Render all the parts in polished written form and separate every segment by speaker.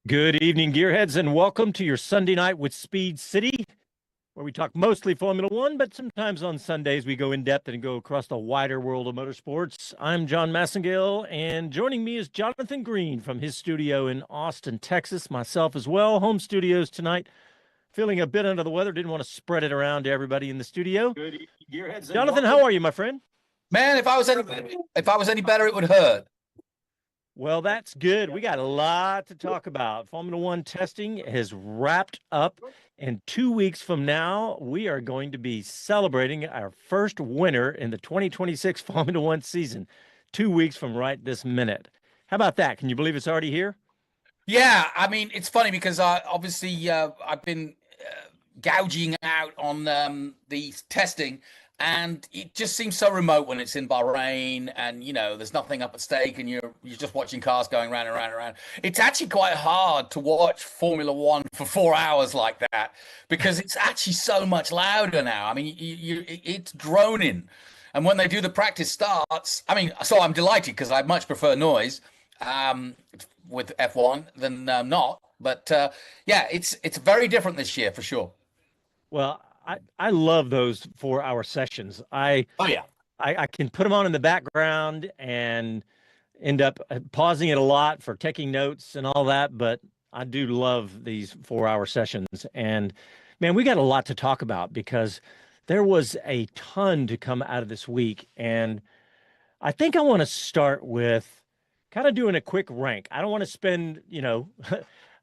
Speaker 1: Good evening, gearheads, and welcome to your Sunday night with Speed City, where we talk mostly Formula One, but sometimes on Sundays we go in depth and go across the wider world of motorsports. I'm John Massengale, and joining me is Jonathan Green from his studio in Austin, Texas. Myself as well, home studios tonight. Feeling a bit under the weather, didn't want to spread it around to everybody in the studio.
Speaker 2: Good evening, gearheads.
Speaker 1: Jonathan, how are you, my friend?
Speaker 2: Man, if I was any better, it would hurt.
Speaker 1: Well, that's good. We got a lot to talk about. Formula One testing has wrapped up, and 2 weeks from now, we are going to be celebrating our first winner in the 2026 Formula One season. 2 weeks from right this minute. How about that? Can you believe it's already here?
Speaker 2: Yeah, I mean, it's funny because obviously I've been gouging out on the testing, and it just seems so remote when it's in Bahrain, and there's nothing up at stake, and you're just watching cars going round and round and round. It's actually quite hard to watch Formula One for 4 hours like that because it's actually so much louder now. I mean, it's droning, and when they do the practice starts, I mean, so I'm delighted because I much prefer noise with F1 than not. But yeah, it's very different this year for sure.
Speaker 1: Well, I love those 4 hour sessions. I can put them on in the background and end up pausing it a lot for taking notes and all that, but I do love these 4 hour sessions. And man, we got a lot to talk about because there was a ton to come out of this week. And I think I want to start with kind of doing a quick rank. I don't want to spend,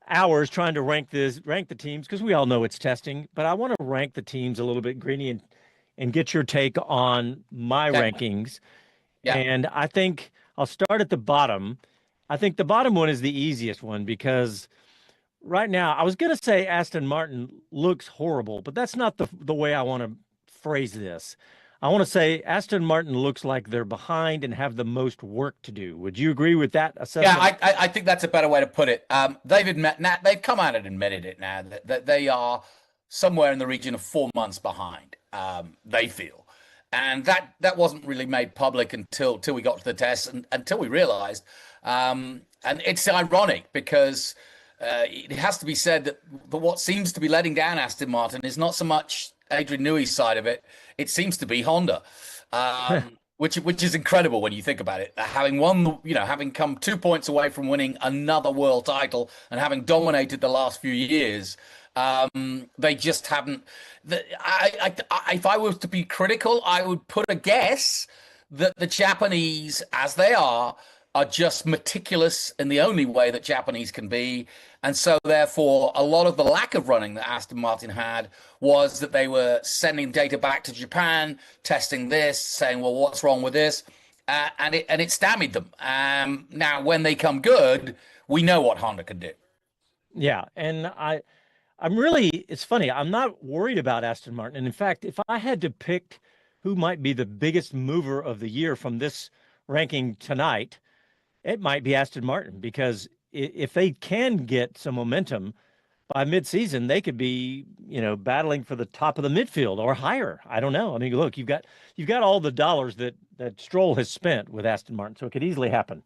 Speaker 1: hours trying to rank the teams because we all know it's testing, but I want to rank the teams a little bit, Greeny, and get your take on my rankings.
Speaker 2: Yeah.
Speaker 1: And I think I'll start at the bottom. I think the bottom one is the easiest one because right now I was going to say Aston Martin looks horrible, but that's not the way I want to phrase this. I want to say Aston Martin looks like they're behind and have the most work to do. Would you agree with that assessment?
Speaker 2: Yeah, I think that's a better way to put it. They've come out and admitted it now that they are somewhere in the region of 4 months behind. They feel, and that wasn't really made public until we got to the test and until we realized. And it's ironic because it has to be said that what seems to be letting down Aston Martin is not so much Adrian Newey's side of it. It seems to be Honda, which is incredible when you think about it. Having won, having come 2 points away from winning another world title and having dominated the last few years, they just haven't. If I was to be critical, I would put a guess that the Japanese, as they are just meticulous in the only way that Japanese can be. And so therefore, a lot of the lack of running that Aston Martin had was that they were sending data back to Japan, testing this, saying, well, what's wrong with this? And it stymied them. Now, when they come good, we know what Honda can do.
Speaker 1: Yeah, and I'm really, it's funny, I'm not worried about Aston Martin. And in fact, if I had to pick who might be the biggest mover of the year from this ranking tonight, it might be Aston Martin, because if they can get some momentum by midseason, they could be, battling for the top of the midfield or higher. I don't know. I mean, look, you've got all the dollars that Stroll has spent with Aston Martin, so it could easily happen.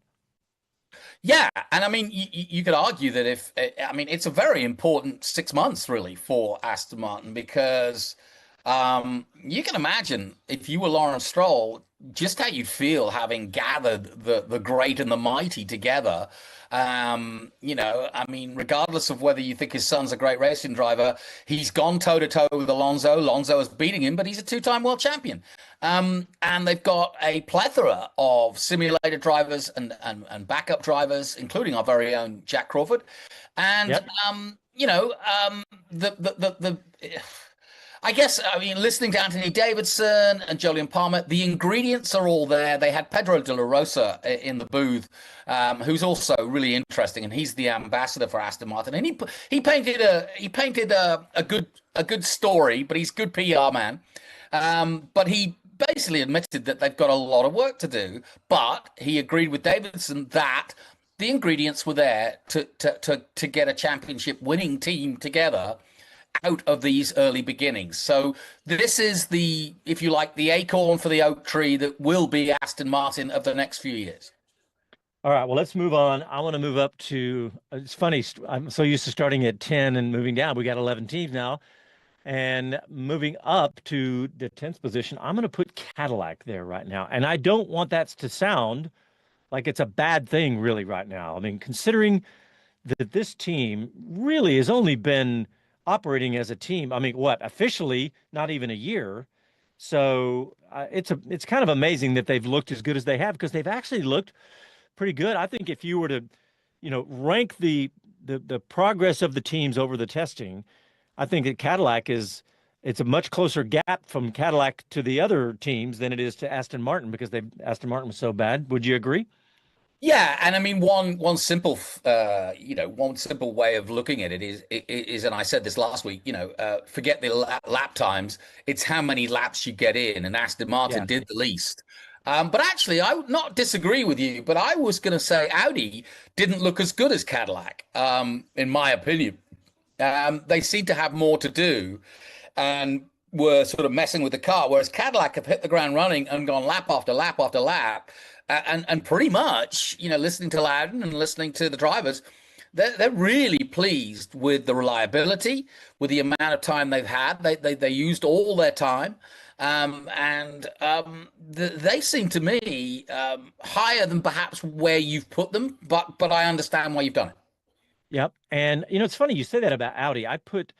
Speaker 2: Yeah, and I mean, you could argue that it's a very important 6 months really for Aston Martin because you can imagine if you were Lawrence Stroll, just how you'd feel having gathered the great and the mighty together. Regardless of whether you think his son's a great racing driver, he's gone toe-to-toe with Alonso. Alonso is beating him, but he's a two-time world champion. And they've got a plethora of simulator drivers and backup drivers, including our very own Jack Crawford. And,
Speaker 1: Yep.
Speaker 2: I guess, listening to Anthony Davidson and Jolyon Palmer, the ingredients are all there. They had Pedro de la Rosa in the booth, who's also really interesting, and he's the ambassador for Aston Martin. And he painted a good story, but he's a good PR man. But he basically admitted that they've got a lot of work to do. But he agreed with Davidson that the ingredients were there to get a championship winning team together out of these early beginnings. So this is the, if you like, the acorn for the oak tree that will be Aston Martin of the next few years.
Speaker 1: All right, well, let's move on. I want to move up to, it's funny, I'm so used to starting at 10 and moving down. We got 11 teams now. And moving up to the 10th position, I'm going to put Cadillac there right now. And I don't want that to sound like it's a bad thing, really, right now. I mean, considering that this team really has only been operating as a team, I mean, what, officially, not even a year. So it's kind of amazing that they've looked as good as they have because they've actually looked pretty good. I think if you were to, rank the progress of the teams over the testing, I think that Cadillac it's a much closer gap from Cadillac to the other teams than it is to Aston Martin because Aston Martin was so bad. Would you agree?
Speaker 2: Yeah, and I mean one simple one simple way of looking at it is, and I said this last week, forget the lap times, it's how many laps you get in, and Aston Martin
Speaker 1: Yeah.
Speaker 2: did the least. But actually, I would not disagree with you, but I was going to say Audi didn't look as good as Cadillac, in my opinion. They seem to have more to do, and were sort of messing with the car, whereas Cadillac have hit the ground running and gone lap after lap after lap, and pretty much, listening to Loudon and listening to the drivers, they're really pleased with the reliability, with the amount of time they've had. They used all their time, they seem to me higher than perhaps where you've put them, but I understand why you've done it.
Speaker 1: Yep. And it's funny you say that about Audi. I put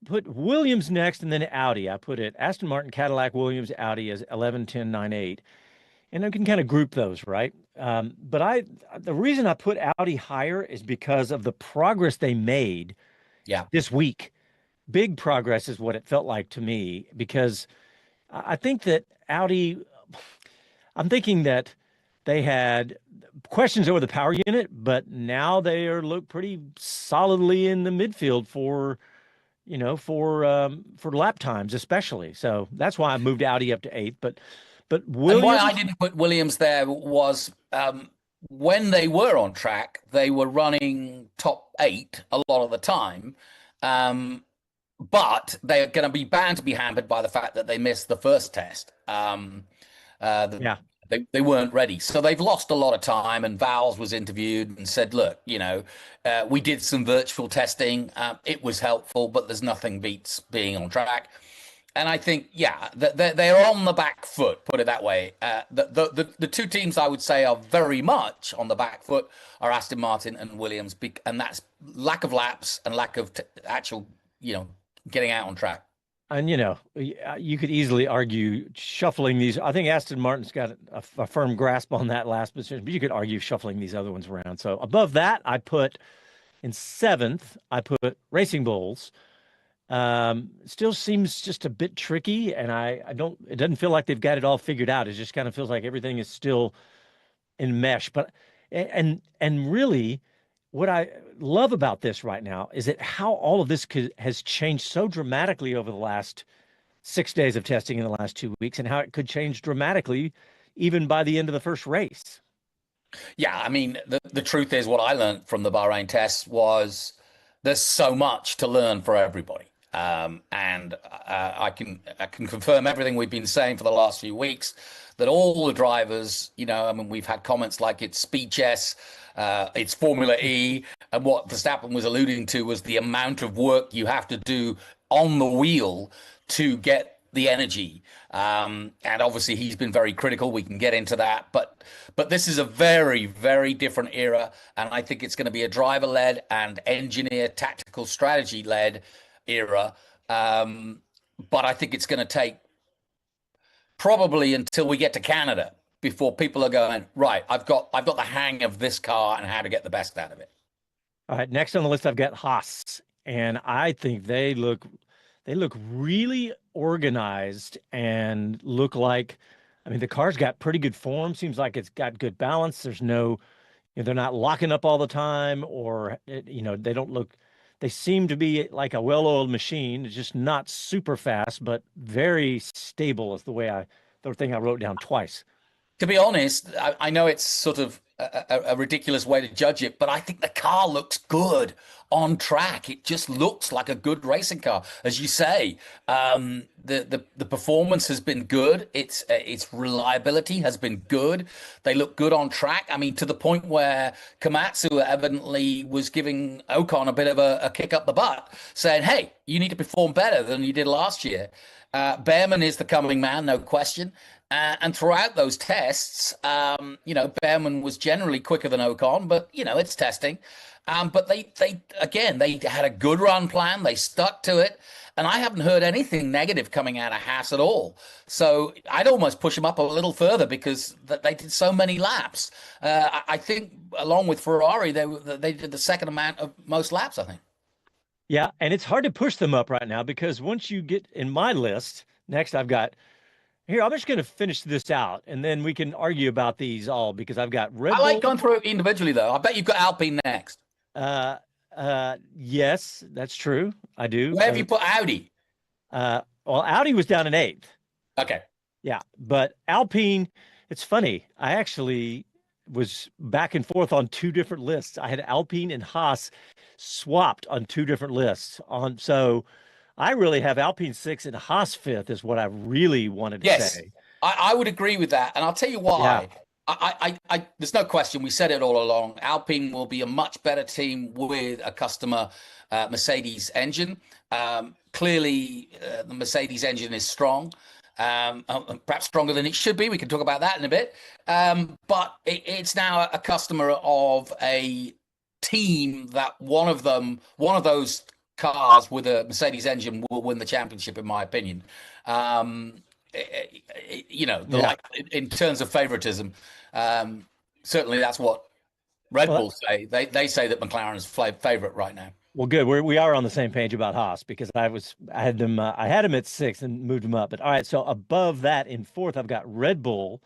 Speaker 1: Williams next and then Audi. I put it Aston Martin, Cadillac, Williams, Audi as 11, 10, 9, 8. And I can kind of group those, right? But the reason I put Audi higher is because of the progress they made
Speaker 2: Yeah.
Speaker 1: this week. Big progress is what it felt like to me because I think that Audi, I'm thinking that they had questions over the power unit, but now look pretty solidly in the midfield for lap times, especially. So that's why I moved Audi up to eighth. But
Speaker 2: And why I
Speaker 1: Williams,
Speaker 2: didn't put Williams there was when they were on track, they were running top eight a lot of the time. But they're going to be bound to be hampered by the fact that they missed the first test.
Speaker 1: yeah,
Speaker 2: They weren't ready. So they've lost a lot of time. And Vowles was interviewed and said, look, we did some virtual testing. It was helpful, but there's nothing beats being on track. And I think, yeah, they're on the back foot, put it that way. The two teams I would say are very much on the back foot are Aston Martin and Williams, and that's lack of laps and lack of actual, getting out on track.
Speaker 1: and you could easily argue shuffling these. I think Aston Martin's got a firm grasp on that last position, but you could argue shuffling these other ones around. So above that, I put in seventh, I put Racing Bulls. Still seems just a bit tricky, and I don't. It doesn't feel like they've got it all figured out. It just kind of feels like everything is still in mesh. But and really, what I love about this right now is that how all of this has changed so dramatically over the last 6 days of testing in the last 2 weeks, and how it could change dramatically even by the end of the first race.
Speaker 2: Yeah, I mean, the truth is what I learned from the Bahrain tests was there's so much to learn for everybody. And I can confirm everything we've been saying for the last few weeks, that all the drivers, I mean, we've had comments like it's speed chess, it's Formula E, and what Verstappen was alluding to was the amount of work you have to do on the wheel to get the energy. And obviously he's been very critical. We can get into that, but this is a very, very different era, and I think it's going to be a driver-led and engineer tactical strategy-led era. But I think it's going to take probably until we get to Canada before people are going, right, I've got the hang of this car and how to get the best out of it.
Speaker 1: All right, next on the list I've got Haas, and I think they look really organized and look like, I mean, the car's got pretty good form. Seems like it's got good balance. There's no, they're not locking up all the time, or they don't look. They seem to be like a well-oiled machine. It's just not super fast, but very stable. Is the thing I wrote down twice.
Speaker 2: To be honest, I know it's sort of a ridiculous way to judge it, but I think the car looks good. on track. It just looks like a good racing car, as you say. The performance has been good. Its reliability has been good. They look good on track. I mean, to the point where Komatsu evidently was giving Ocon a bit of a kick up the butt, saying, "Hey, you need to perform better than you did last year." Behrman is the coming man, no question. And throughout those tests, Behrman was generally quicker than Ocon, but it's testing. But they had a good run plan. They stuck to it, and I haven't heard anything negative coming out of Haas at all. So I'd almost push them up a little further because they did so many laps. I think, along with Ferrari, they did the second amount of most laps, I think.
Speaker 1: Yeah, and it's hard to push them up right now because once you get in my list, next I've got here, I'm just going to finish this out and then we can argue about these all because I've got Red
Speaker 2: I like
Speaker 1: Bull.
Speaker 2: going through it individually, though. I bet you've got Alpine next.
Speaker 1: Yes, that's true. I do.
Speaker 2: Where have you put Audi?
Speaker 1: Well, Audi was down in 8th.
Speaker 2: Okay.
Speaker 1: Yeah, but Alpine, it's funny. I actually was back and forth on 2 different lists. I had Alpine and Haas swapped on 2 different lists. So I really have Alpine 6th and Haas 5th is what I really wanted to say.
Speaker 2: I would agree with that, and I'll tell you why. Yeah. There's no question. We said it all along. Alpine will be a much better team with a customer Mercedes engine. Clearly, the Mercedes engine is strong. Perhaps stronger than it should be. We can talk about that in a bit. But it's now a customer of a team that one of those cars with a Mercedes engine will win the championship, in my opinion. Like in terms of favoritism, certainly that's what Red Bull say. They say that McLaren is favorite right now.
Speaker 1: Well, good. We are on the same page about Haas because I had them at 6th and moved them up. But all right, so above that in 4th, I've got Red Bull.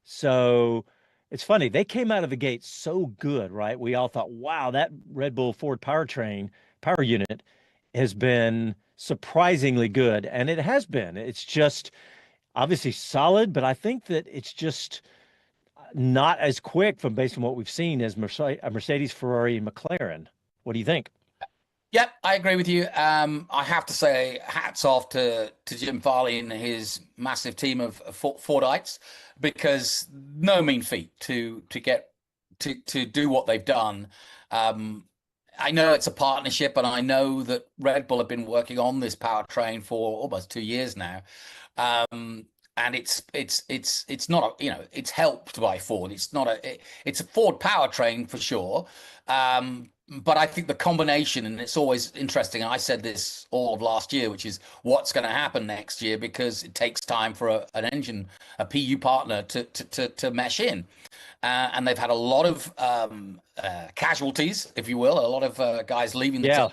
Speaker 1: So it's funny. They came out of the gate so good, right? We all thought, wow, that Red Bull Ford power unit has been surprisingly good. And it has been. It's just obviously solid, but I think that it's just not as quick based on what we've seen as Mercedes, Ferrari, and McLaren. What do you think?
Speaker 2: Yep, I agree with you. I have to say hats off to Jim Farley and his massive team of Fordites, because no mean feat to get to do what they've done. I know it's a partnership, and I know that Red Bull have been working on this powertrain for almost 2 years now. And it's not it's helped by Ford. It's a Ford powertrain for sure. But I think the combination, and it's always interesting, I said this all of last year, which is what's going to happen next year, because it takes time for an engine, a PU partner to mesh in. And they've had a lot of casualties, if you will, a lot of guys leaving the team.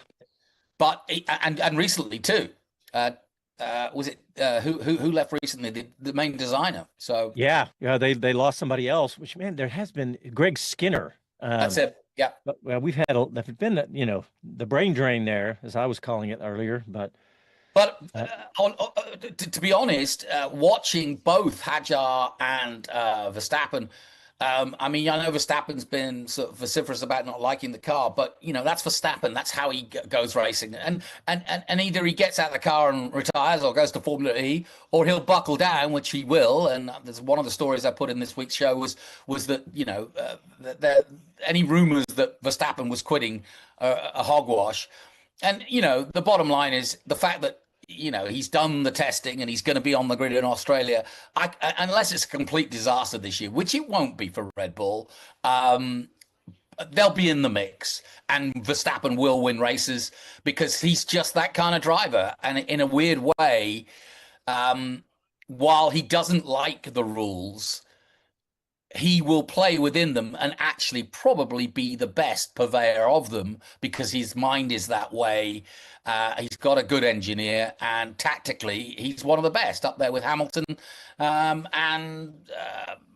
Speaker 2: But and recently too, was it who left recently? The main designer. So
Speaker 1: yeah, they lost somebody else. Which, man, there has been Greg Skinner.
Speaker 2: That's it. Yeah.
Speaker 1: But we've had there's been the brain drain there, as I was calling it earlier. But
Speaker 2: to be honest, watching both Hadjar and Verstappen. I mean, I know Verstappen's been sort of vociferous about not liking the car, but that's Verstappen. That's how he goes racing, and either he gets out of the car and retires, or goes to Formula E, or he'll buckle down, which he will. And there's one of the stories I put in this week's show was that that any rumors that Verstappen was quitting a hogwash, and the bottom line is the fact that he's done the testing and he's going to be on the grid in Australia. Unless it's a complete disaster this year, which it won't be for Red Bull, they'll be in the mix, and Verstappen will win races because he's just that kind of driver. And in a weird way, while he doesn't like the rules, he will play within them and actually probably be the best purveyor of them because his mind is that way. He's got a good engineer, and tactically, he's one of the best, up there with Hamilton and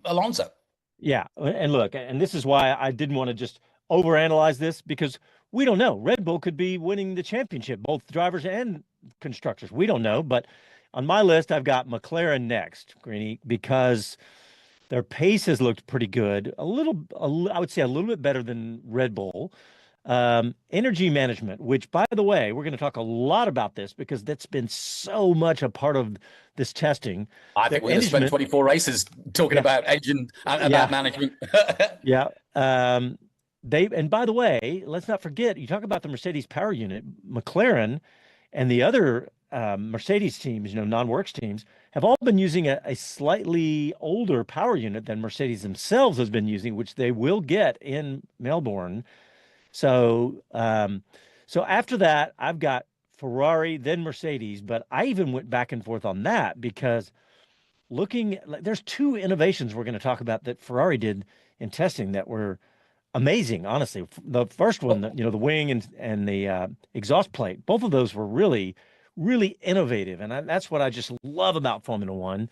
Speaker 2: Alonso.
Speaker 1: Yeah, and look, and this is why I didn't want to just overanalyze this, because we don't know. Red Bull could be winning the championship, both drivers and constructors. We don't know, but on my list, I've got McLaren next, Greeny, because their pace has looked pretty good. I would say a little bit better than Red Bull. Energy management, which, by the way, we're going to talk a lot about this because that's been so much a part of this testing.
Speaker 2: I think we're going to spend 24 races talking about engine and about management.
Speaker 1: Yeah. And by the way, let's not forget, you talk about the Mercedes power unit, McLaren and the other Mercedes teams, non-works teams, have all been using a slightly older power unit than Mercedes themselves has been using, which they will get in Melbourne. So, so after that, I've got Ferrari, then Mercedes, but I even went back and forth on that because there's two innovations we're going to talk about that Ferrari did in testing that were amazing, honestly. The first one, the wing and the exhaust plate, both of those were really, really innovative, and that's what I just love about Formula One.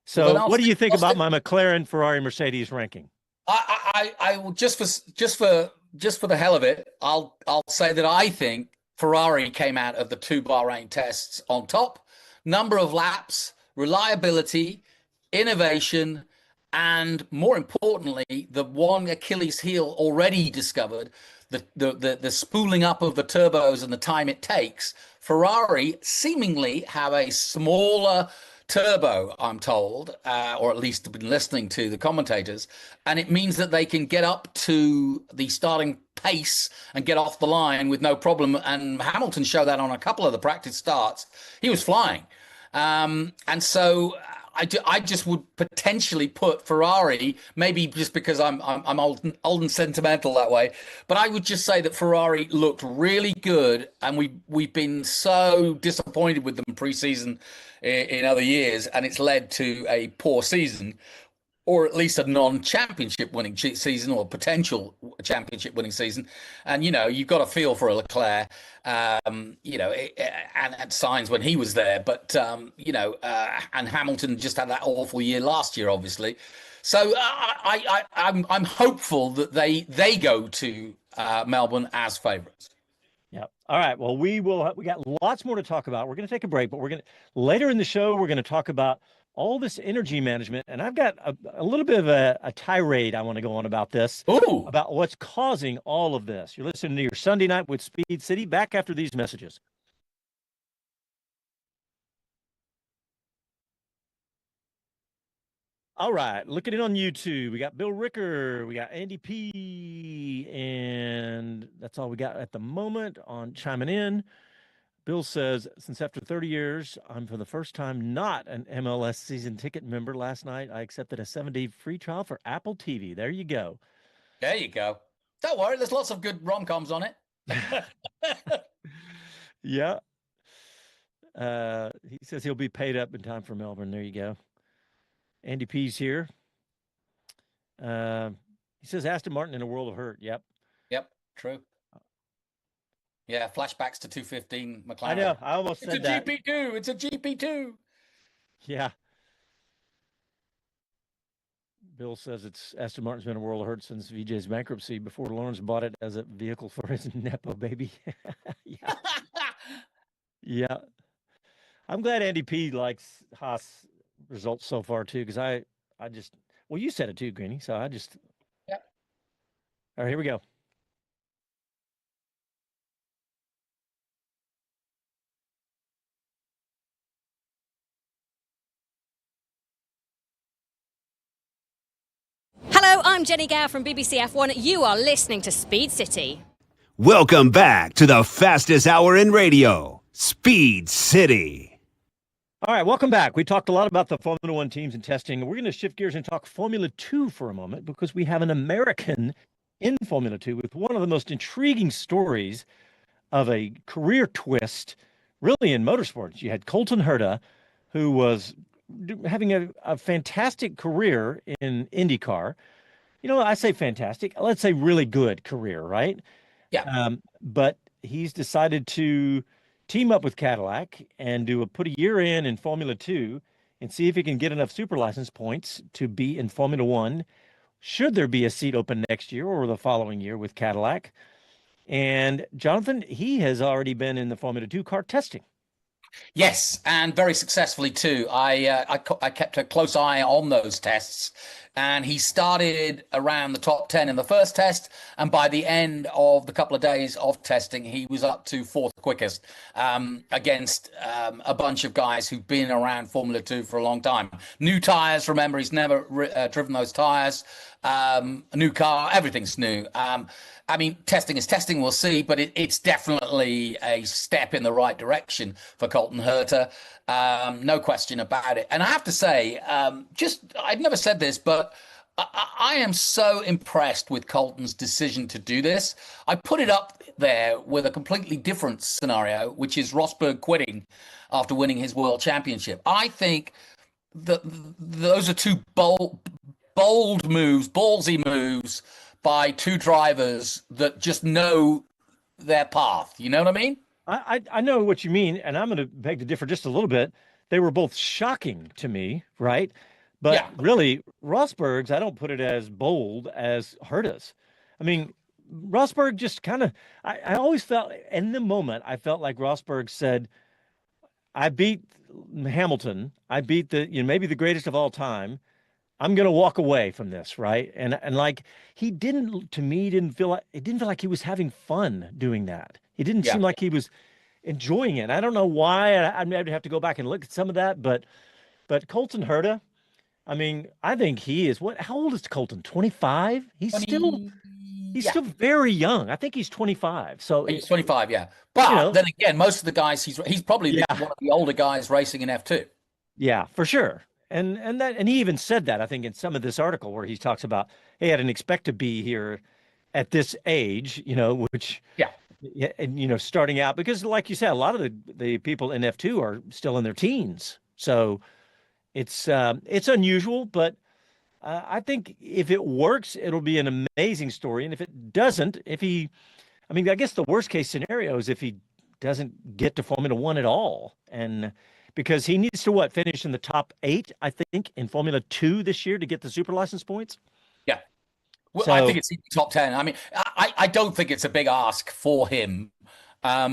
Speaker 1: So, what do you think about my McLaren, Ferrari, Mercedes ranking?
Speaker 2: I will just for the hell of it, I'll say that I think Ferrari came out of the two Bahrain tests on top. Number of laps, reliability, innovation, and more importantly, the one Achilles heel already discovered, the spooling up of the turbos and the time it takes. Ferrari seemingly have a smaller turbo, I'm told, or at least been listening to the commentators, and it means that they can get up to the starting pace and get off the line with no problem. And Hamilton showed that on a couple of the practice starts. He was flying. And so I just would potentially put Ferrari, maybe just because I'm old and sentimental that way, but I would just say that Ferrari looked really good, and we've been so disappointed with them pre-season in other years, and it's led to a poor season, or at least a non-championship winning season, or potential championship winning season. And, you've got a feel for a Leclerc, and at signs when he was there. But, and Hamilton just had that awful year last year, obviously. So I'm hopeful that they go to Melbourne as favourites.
Speaker 1: Yeah. All right. Well, we got lots more to talk about. We're going to take a break, but later in the show, we're going to talk about all this energy management. And I've got a little bit of a tirade I want to go on about this.
Speaker 2: Ooh.
Speaker 1: About what's causing all of this. You're listening to your Sunday Night with Speed City. Back after these messages. All right, looking in on YouTube, we got Bill Ricker, we got Andy P, and that's all we got at the moment on chiming in. Bill says, since after 30 years, I'm for the first time not an MLS season ticket member. Last night, I accepted a 7-day free trial for Apple TV. There you go.
Speaker 2: There you go. Don't worry, there's lots of good rom-coms on it.
Speaker 1: Yeah. He says he'll be paid up in time for Melbourne. There you go. Andy P's here. He says Aston Martin in a world of hurt. Yep.
Speaker 2: Yep. True. Yeah. Flashbacks to 215 McLaren. I
Speaker 1: know. I almost said that.
Speaker 2: It's a GP2. It's a GP2.
Speaker 1: Yeah. Bill says it's Aston Martin's been a world of hurt since VJ's bankruptcy before Lawrence bought it as a vehicle for his Nepo baby. Yeah. Yeah. I'm glad Andy P likes Haas results so far too, because I just, well, you said it too, Greeny. So I just,
Speaker 2: yeah.
Speaker 1: All right, here we go.
Speaker 3: Hello, I'm Jenny Gow from BBC F1. You are listening to Speed City.
Speaker 4: Welcome back to the fastest hour in radio, Speed City.
Speaker 1: All right, welcome back. We talked a lot about the Formula One teams and testing. We're going to shift gears and talk Formula 2 for a moment because we have an American in Formula 2 with one of the most intriguing stories of a career twist, really, in motorsports. You had Colton Herta, who was having a fantastic career in IndyCar. I say fantastic. Let's say really good career, right?
Speaker 2: Yeah.
Speaker 1: But he's decided to team up with Cadillac and put a year in Formula 2 and see if he can get enough super license points to be in Formula 1 should there be a seat open next year or the following year with Cadillac. And Jonathan, he has already been in the Formula 2 car testing.
Speaker 2: Yes, and very successfully too. I kept a close eye on those tests and he started around the top 10 in the first test, and by the end of the couple of days of testing, he was up to fourth quickest against a bunch of guys who've been around Formula 2 for a long time. New tires, remember, he's never driven those tires. A new car, everything's new. I mean, testing is testing, we'll see, but it's definitely a step in the right direction for Colton Herta. No question about it. And I have to say, I've never said this, but I am so impressed with Colton's decision to do this. I put it up there with a completely different scenario, which is Rosberg quitting after winning his world championship. I think that those are two bold moves, ballsy moves by two drivers that just know their path. You know what I mean?
Speaker 1: I know what you mean, and I'm going to beg to differ just a little bit. They were both shocking to me, right? But yeah, really, Rosberg's, I don't put it as bold as Herta's. I mean, Rosberg just kind of, I always felt, in the moment, I felt like Rosberg said, I beat Hamilton. I beat maybe the greatest of all time. I'm going to walk away from this, right? And like he didn't feel like he was having fun doing that. He didn't seem like he was enjoying it. I don't know why. I'd have to go back and look at some of that, but Colton Herta, I mean, I think he is how old is Colton? 25? He's still very young. I think he's 25. So
Speaker 2: he's 25, yeah. But then again, most of the guys he's probably one of the older guys racing in F2.
Speaker 1: Yeah, for sure. And he even said that, I think, in some of this article where he talks about, hey, I didn't expect to be here at this age, which and starting out, because like you said, a lot of the people in F2 are still in their teens. So it's unusual, but I think if it works, it'll be an amazing story. And if it doesn't, I guess the worst case scenario is if he doesn't get to Formula One at all. And because he needs to finish in the top 8, I think, in Formula 2 this year to get the super license points.
Speaker 2: Yeah. Well, I think it's top 10. I mean, I don't think it's a big ask for him. How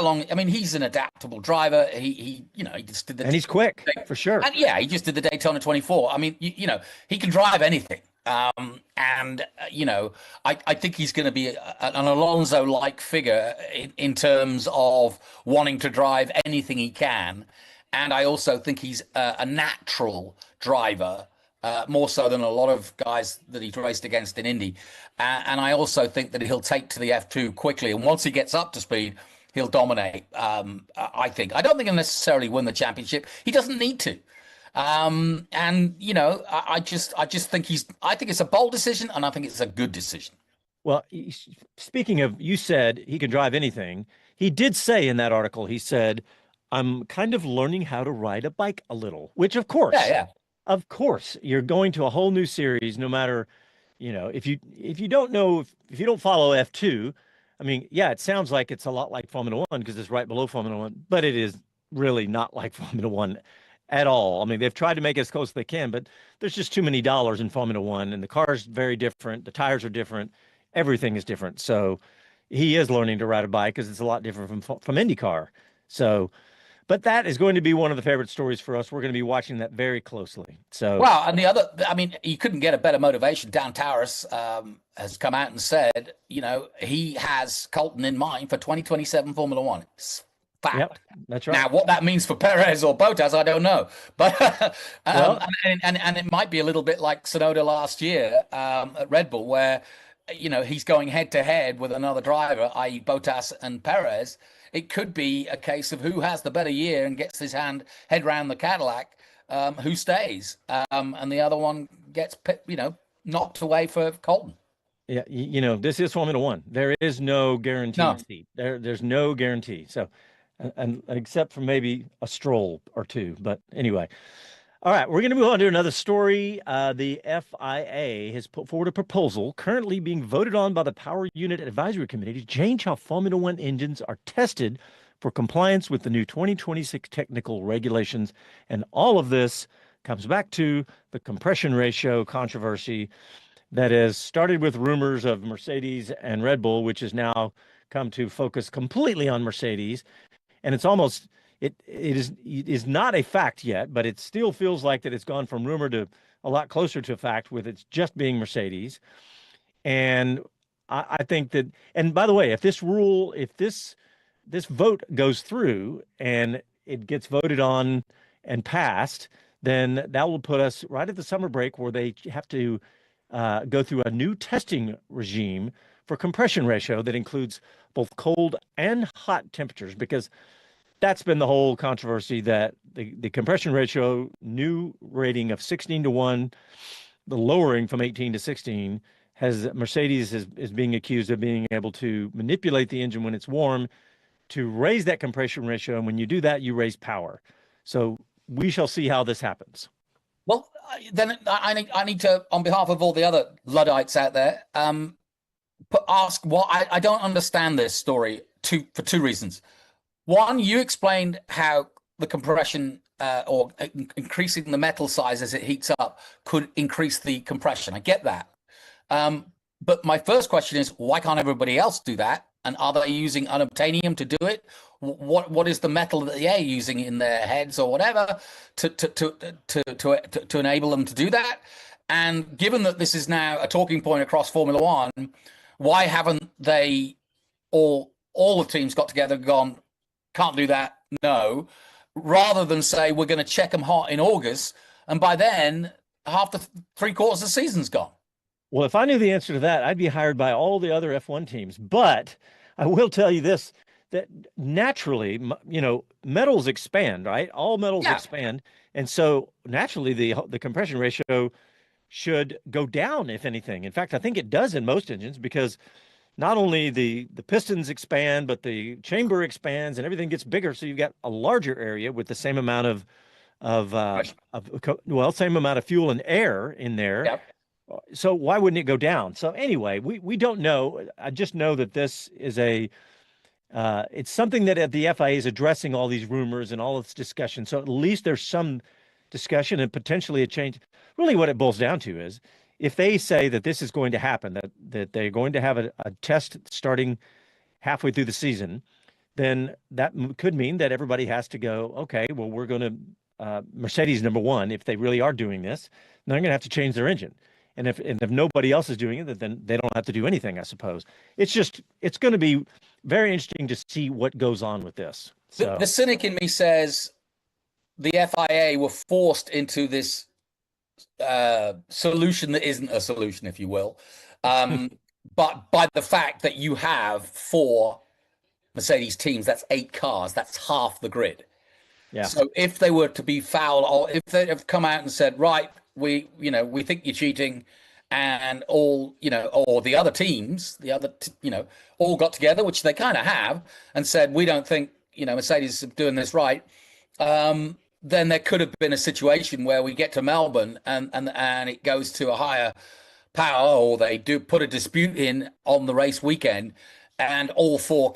Speaker 2: long? I mean, he's an adaptable driver. He just did
Speaker 1: and he's quick for sure.
Speaker 2: And he just did the Daytona 24. I mean, he can drive anything. I think he's going to be an Alonso-like figure in terms of wanting to drive anything he can. And I also think he's a natural driver, more so than a lot of guys that he's raced against in Indy. And I also think that he'll take to the F2 quickly. And once he gets up to speed, he'll dominate. I think. I don't think he'll necessarily win the championship. He doesn't need to. I just think I think it's a bold decision, and I think it's a good decision.
Speaker 1: Well, speaking of, you said he can drive anything. He did say in that article, he said, I'm kind of learning how to ride a bike a little, which of course, of course, you're going to a whole new series, no matter, if you don't follow F2, I mean, it sounds like it's a lot like Formula One because it's right below Formula One, but it is really not like Formula One at all. I mean, they've tried to make it as close as they can, but there's just too many dollars in Formula One, and the car's very different. The tires are different. Everything is different. So he is learning to ride a bike because it's a lot different from IndyCar. So, but that is going to be one of the favorite stories for us. We're going to be watching that very closely. So,
Speaker 2: well, and you couldn't get a better motivation. Dan Towers has come out and said, he has Colton in mind for 2027 Formula One. Fact.
Speaker 1: Yep, that's right.
Speaker 2: Now, what that means for Perez or Bottas, I don't know. But and it might be a little bit like Tsunoda last year at Red Bull, where he's going head to head with another driver, i.e. Bottas and Perez. It could be a case of who has the better year and gets his head round the Cadillac, who stays, and the other one gets knocked away for Colton.
Speaker 1: Yeah, this is Formula One. There is no guaranteed seat. There's no guarantee. So. And except for maybe a stroll or two. But anyway, all right, we're going to move on to another story. The FIA has put forward a proposal currently being voted on by the Power Unit Advisory Committee to change how Formula One engines are tested for compliance with the new 2026 technical regulations. And all of this comes back to the compression ratio controversy that has started with rumors of Mercedes and Red Bull, which has now come to focus completely on Mercedes. And it's almost, it is not a fact yet, but it still feels like that it's gone from rumor to a lot closer to a fact with it just being Mercedes. And I think that, and by the way, if this vote goes through and it gets voted on and passed, then that will put us right at the summer break where they have to go through a new testing regime for compression ratio that includes both cold and hot temperatures, because that's been the whole controversy, that the compression ratio new rating of 16-1, the lowering from 18 to 16, Mercedes is being accused of being able to manipulate the engine when it's warm to raise that compression ratio. And when you do that, you raise power. So we shall see how this happens.
Speaker 2: Well, then I need to, on behalf of all the other Luddites out there, ask what I don't understand this story for two reasons. One, you explained how the compression or increasing the metal size as it heats up could increase the compression. I get that. But my first question is, why can't everybody else do that? And are they using unobtainium to do it? What is the metal that they're using in their heads or whatever to enable them to do that? And given that this is now a talking point across Formula One, why haven't they all the teams got together and gone, can't do that, no, rather than say we're going to check them hot in August, and by then half the three-quarters of the season's gone?
Speaker 1: Well, if I knew the answer to that, I'd be hired by all the other F1 teams. But I will tell you this, that naturally, metals expand, right? All metals expand. And so naturally, the compression ratio should go down, if anything. In fact, I think it does in most engines, because not only the pistons expand, but the chamber expands and everything gets bigger. So you've got a larger area with the same amount same amount of fuel and air in there. Yep. So why wouldn't it go down? So anyway, we don't know. I just know that this is it's something that the FIA is addressing all these rumors and all this discussion. So at least there's some discussion and potentially a change. Really what it boils down to is, if they say that this is going to happen, that they're going to have a test starting halfway through the season, then that could mean that everybody has to go, okay, well, we're going to Mercedes number one, if they really are doing this, they're going to have to change their engine. And if nobody else is doing it, then they don't have to do anything, I suppose. It's going to be very interesting to see what goes on with this. So.
Speaker 2: The cynic in me says the FIA were forced into this solution that isn't a solution, if you will. But by the fact that you have 4 Mercedes teams, that's 8 cars, that's half the grid. Yeah. So if they were to be foul, or if they have come out and said, right, we think you're cheating, and all, or the other teams, all got together, which they kind of have, and said, we don't think, Mercedes is doing this right, then there could have been a situation where we get to Melbourne and it goes to a higher power, or they do put a dispute in on the race weekend, and all four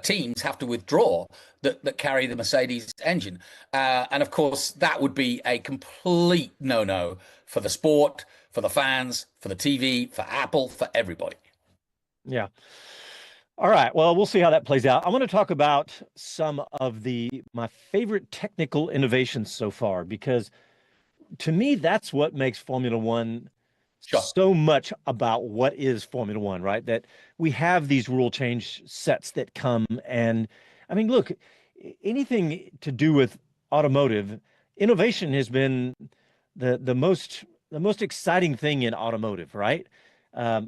Speaker 2: teams have to withdraw that carry the Mercedes engine. And of course, that would be a complete no-no for the sport, for the fans, for the TV, for Apple, for everybody.
Speaker 1: Yeah. All right. Well, we'll see how that plays out. I want to talk about some of my favorite technical innovations so far, because to me, that's what makes Formula One so much about what is Formula One, right? That we have these rule change sets that come. And I mean, look, anything to do with automotive innovation has been the most exciting thing in automotive, right?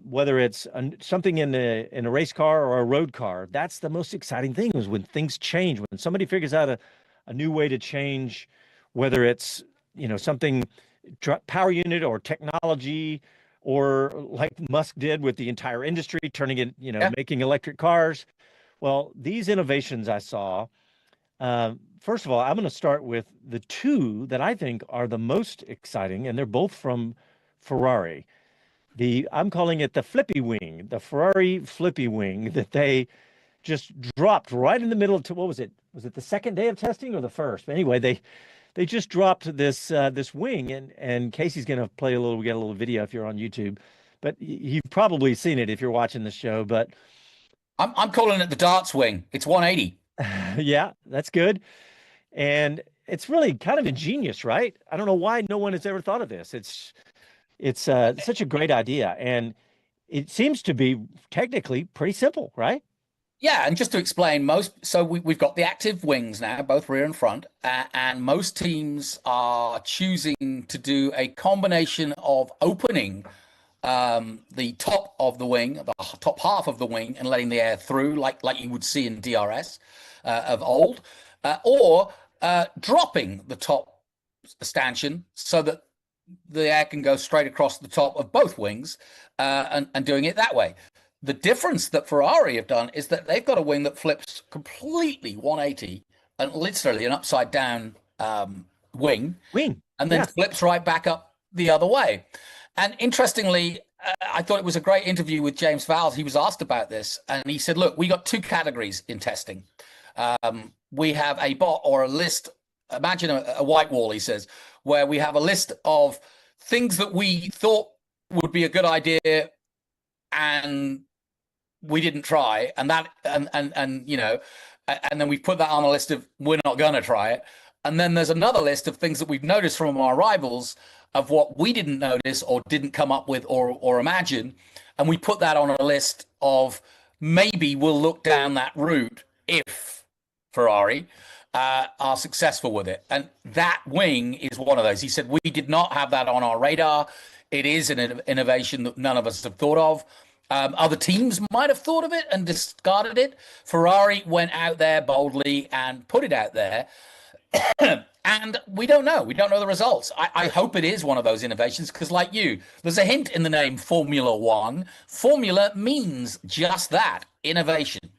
Speaker 1: Whether it's something in a race car or a road car, that's the most exciting thing, is when things change, when somebody figures out a new way to change, whether it's, something power unit or technology, or like Musk did with the entire industry, turning it, making electric cars. Well, these innovations I saw, first of all, I'm going to start with the 2 that I think are the most exciting, and they're both from Ferrari. I'm calling it the Flippy Wing, the Ferrari Flippy Wing, that they just dropped right in the middle of, what was it? Was it the second day of testing or the first? But anyway, they just dropped this wing, and Casey's going to we get a little video if you're on YouTube, but you've probably seen it if you're watching the show. But I'm
Speaker 2: calling it the darts wing. It's 180.
Speaker 1: Yeah, that's good. And it's really kind of ingenious, right? I don't know why no one has ever thought of this. It's such a great idea, and it seems to be technically pretty simple, right?
Speaker 2: Yeah, and just to explain, we've got the active wings now, both rear and front, and most teams are choosing to do a combination of opening the top of the wing, the top half of the wing, and letting the air through, like you would see in DRS of old, or dropping the top stanchion so that the air can go straight across the top of both wings, and doing it that way. The difference that Ferrari have done is that they've got a wing that flips completely 180 and literally an upside down wing, and then flips right back up the other way. And interestingly, I thought it was a great interview with James Vowles. He was asked about this, and he said, look, we got two categories in testing. We have a bot or a list. Imagine a white wall, he says, where we have a list of things that we thought would be a good idea and we didn't try, and then we put that on a list of we're not going to try it. And then there's another list of things that we've noticed from our rivals of what we didn't notice or didn't come up with or imagine. And we put that on a list of maybe we'll look down that route if Ferrari are successful with it. And that wing is one of those. He said, we did not have that on our radar. It is an innovation that none of us have thought of. Other teams might have thought of it and discarded it. Ferrari went out there boldly and put it out there. And we don't know. We don't know the results. I hope it is one of those innovations because, like you, there's a hint in the name Formula One. Formula means just that, innovation.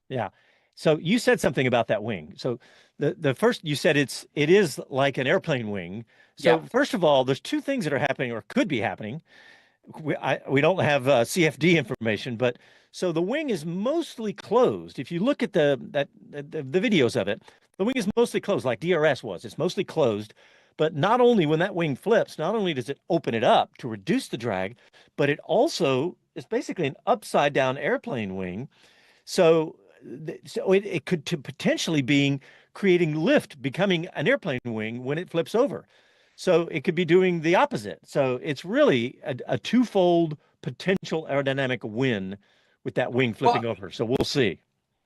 Speaker 1: Yeah. So you said something about that wing. So the first, you said it is like an airplane wing. So first of all, there's two things that are happening or could be happening. We don't have CFD information, but so the wing is mostly closed. If you look at the videos of it, the wing is mostly closed, like DRS was. It's mostly closed, but not only when that wing flips, not only does it open it up to reduce the drag, but it also is basically an upside down airplane wing. So it could potentially be creating lift, becoming an airplane wing when it flips over. So it could be doing the opposite. So it's really a twofold potential aerodynamic win with that wing flipping over. So we'll see.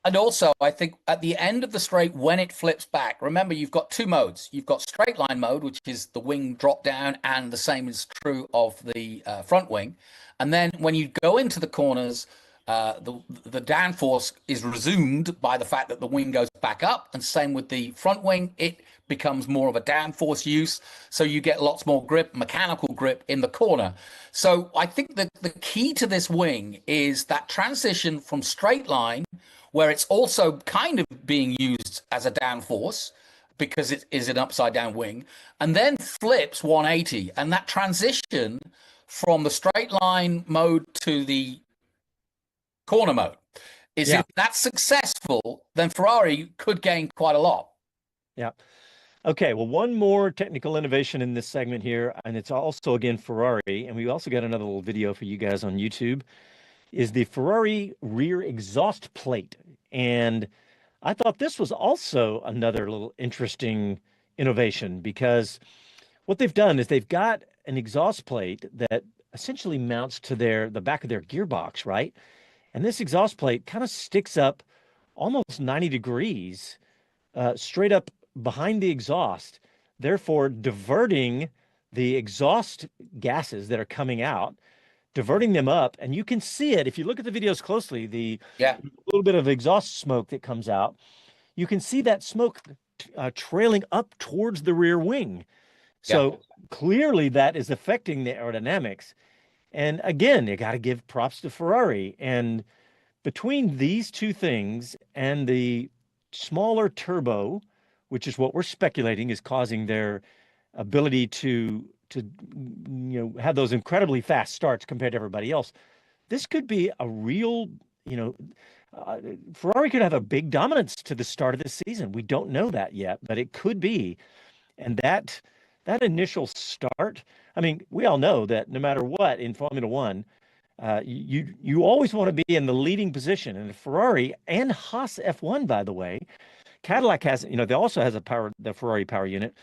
Speaker 2: And also, I think at the end of the straight, when it flips back, remember, you've got two modes. You've got straight line mode, which is the wing drop down, and the same is true of the front wing. And then when you go into the corners, the downforce is resumed by the fact that the wing goes back up, and same with the front wing. It becomes more of a downforce use, so you get lots more grip, mechanical grip in the corner. So I think that the key to this wing is that transition from straight line, where it's also kind of being used as a downforce because it is an upside down wing, and then flips 180. And that transition from the straight line mode to the corner mode is if that's successful, then Ferrari could gain quite a lot.
Speaker 1: Yeah. Okay, well, one more technical innovation in this segment here, and it's also, again, Ferrari, and we also got another little video for you guys on YouTube, is the Ferrari rear exhaust plate. And I thought this was also another little interesting innovation because what they've done is they've got an exhaust plate that essentially mounts to the back of their gearbox, right? And this exhaust plate kind of sticks up almost 90 degrees straight up behind the exhaust, therefore diverting the exhaust gases that are coming out, diverting them up. And you can see it if you look at the videos closely, the little bit of exhaust smoke that comes out, you can see that smoke trailing up towards the rear wing. So clearly that is affecting the aerodynamics. And again, you got to give props to Ferrari. And between these two things and the smaller turbo, which is what we're speculating is causing their ability to have those incredibly fast starts compared to everybody else, this could be a real, Ferrari could have a big dominance to the start of the season. We don't know that yet, but it could be. And that initial start, I mean, we all know that no matter what in Formula One, you always want to be in the leading position. And Ferrari and Haas F1, by the way, Cadillac has, they also has the Ferrari power unit,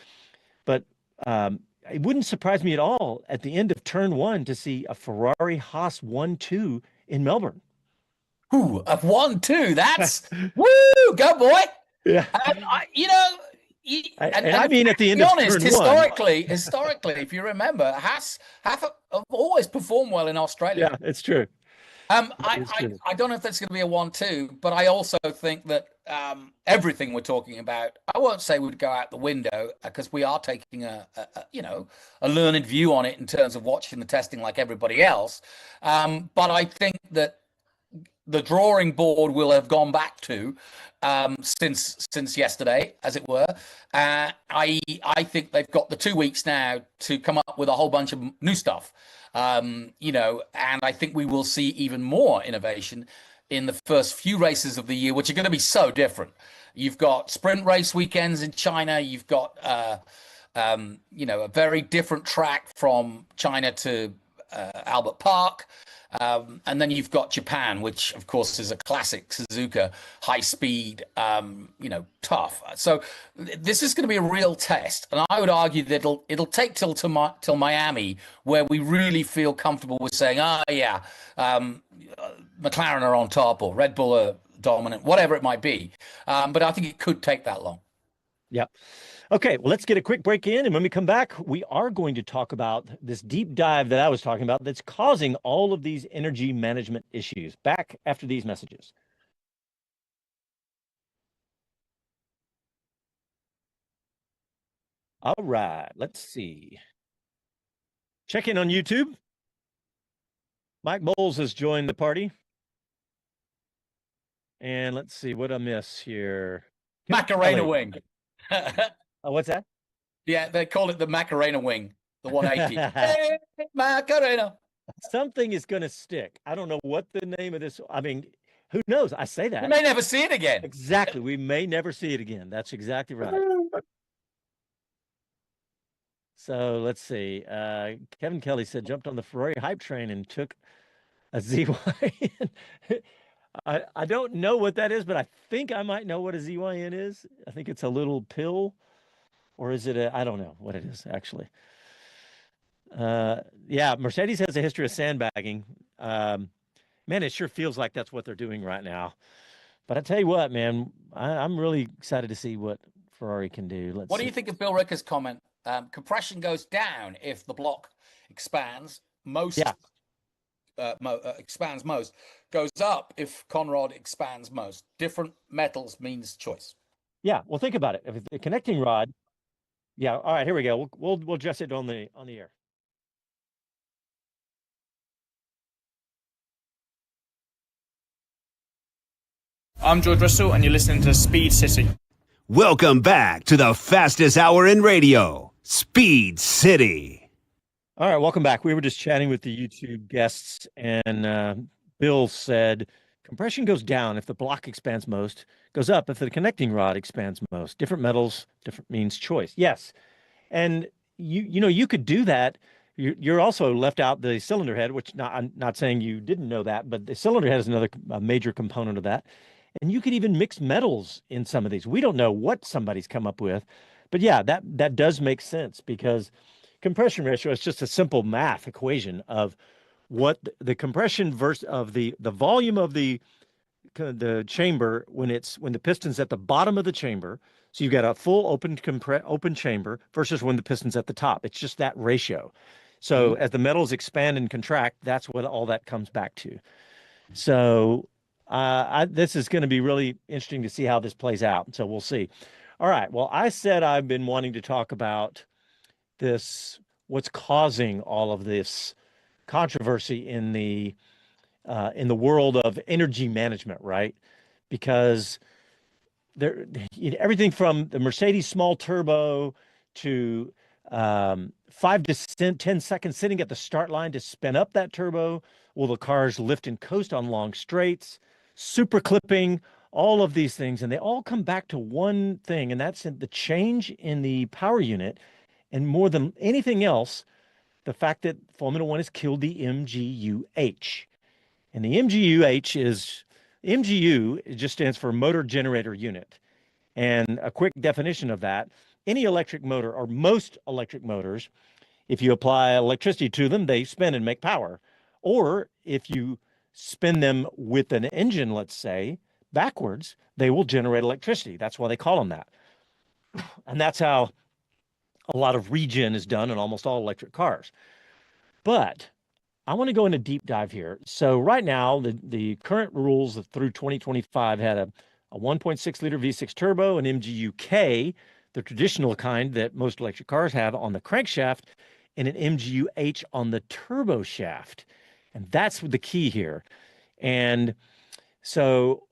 Speaker 1: but it wouldn't surprise me at all at the end of turn one to see a Ferrari Haas 1-2 in Melbourne.
Speaker 2: Ooh, a 1-2. That's woo, go boy.
Speaker 1: Yeah. I mean, at the end of turn
Speaker 2: historically, if you remember, Haas have always performed well in Australia.
Speaker 1: Yeah, it's true.
Speaker 2: I don't know if that's going to be a 1-2, but I also think that everything we're talking about, I won't say would go out the window because we are taking a learned view on it in terms of watching the testing like everybody else. But I think that the drawing board will have gone back to since yesterday, as it were. I think they've got the 2 weeks now to come up with a whole bunch of new stuff. And I think we will see even more innovation in the first few races of the year, which are going to be so different. You've got sprint race weekends in China. You've got a very different track from China to Albert Park. And then you've got Japan, which of course is a classic Suzuka, high speed, tough. So this is going to be a real test, and I would argue that it'll take till Miami, where we really feel comfortable with saying, McLaren are on top or Red Bull are dominant, whatever it might be. But I think it could take that long.
Speaker 1: Yeah. Okay, well, let's get a quick break in. And when we come back, we are going to talk about this deep dive that I was talking about that's causing all of these energy management issues. Back after these messages. All right, let's see. Check in on YouTube. Mike Bowles has joined the party. And let's see what I miss here.
Speaker 2: Macarena wing.
Speaker 1: Oh, what's that?
Speaker 2: Yeah, they call it the Macarena wing, the 180. Hey, Macarena.
Speaker 1: Something is going to stick. I don't know what the name of this. I mean, who knows? I say that.
Speaker 2: We may never see it again.
Speaker 1: Exactly. We may never see it again. That's exactly right. So let's see. Kevin Kelly said, jumped on the Ferrari hype train and took a ZYN. I don't know what that is, but I think I might know what a ZYN is. I think it's a little pill. Or is it I don't know what it is, actually. Yeah, Mercedes has a history of sandbagging. Man, it sure feels like that's what they're doing right now. But I tell you what, man, I'm really excited to see what Ferrari can do.
Speaker 2: What do you think of Bill Ricker's comment? Compression goes down if the block expands. Expands most. Goes up if Conrod expands most. Different metals means choice.
Speaker 1: Yeah, well, think about it. If the connecting rod... Yeah. All right. Here we go. We'll adjust it on the air.
Speaker 5: I'm George Russell, and you're listening to Speed City.
Speaker 4: Welcome back to the fastest hour in radio, Speed City.
Speaker 1: All right. Welcome back. We were just chatting with the YouTube guests, and Bill said compression goes down if the block expands most, goes up if the connecting rod expands most. Different metals, different means choice. Yes. And you could do that. You're also left out the cylinder head, which I'm not saying you didn't know that, but the cylinder head is another major component of that. And you could even mix metals in some of these. We don't know what somebody's come up with, but yeah, that does make sense because compression ratio is just a simple math equation of what the compression versus of the volume of the chamber when the piston's at the bottom of the chamber. So you've got a full open chamber versus when the piston's at the top. It's just that ratio. So as the metals expand and contract, that's what all that comes back to. So this is going to be really interesting to see how this plays out. So we'll see. All right. Well, I said I've been wanting to talk about what's causing all of this controversy in the world of energy management, right? Because everything from the Mercedes small turbo to 5 to 10 seconds sitting at the start line to spin up that turbo, will the cars lift and coast on long straights, super clipping, all of these things, and they all come back to one thing, and that's the change in the power unit, and more than anything else, the fact that Formula One has killed the MGU-H. And the MGU-H it just stands for motor generator unit. And a quick definition of that, any electric motor, or most electric motors, if you apply electricity to them, they spin and make power. Or if you spin them with an engine, let's say, backwards, they will generate electricity. That's why they call them that. And that's how a lot of regen is done in almost all electric cars. But I want to go into deep dive here. So right now, the current rules through 2025 had a 1.6 liter V6 turbo, an MGU-K, the traditional kind that most electric cars have on the crankshaft, and an MGU-H on the turbo shaft. And that's the key here. And so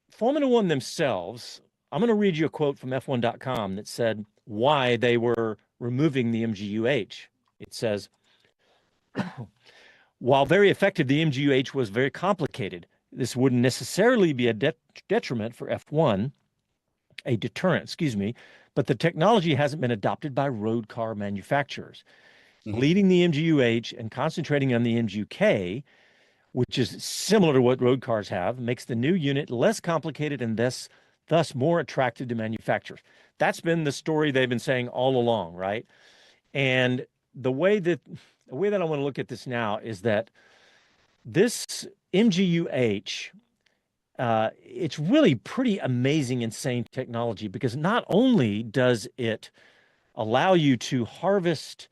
Speaker 1: Formula One themselves, I'm going to read you a quote from F1.com that said why they were removing the MGU-H. It says, while very effective, the MGU-H was very complicated. This wouldn't necessarily be a detriment for F1, a deterrent, excuse me, but the technology hasn't been adopted by road car manufacturers. Leading the MGU-H and concentrating on the MGU-K, which is similar to what road cars have, makes the new unit less complicated and thus more attractive to manufacturers. That's been the story they've been saying all along, right? And the way that I want to look at this now is that this MGU-H, it's really pretty amazing, insane technology, because not only does it allow you to harvest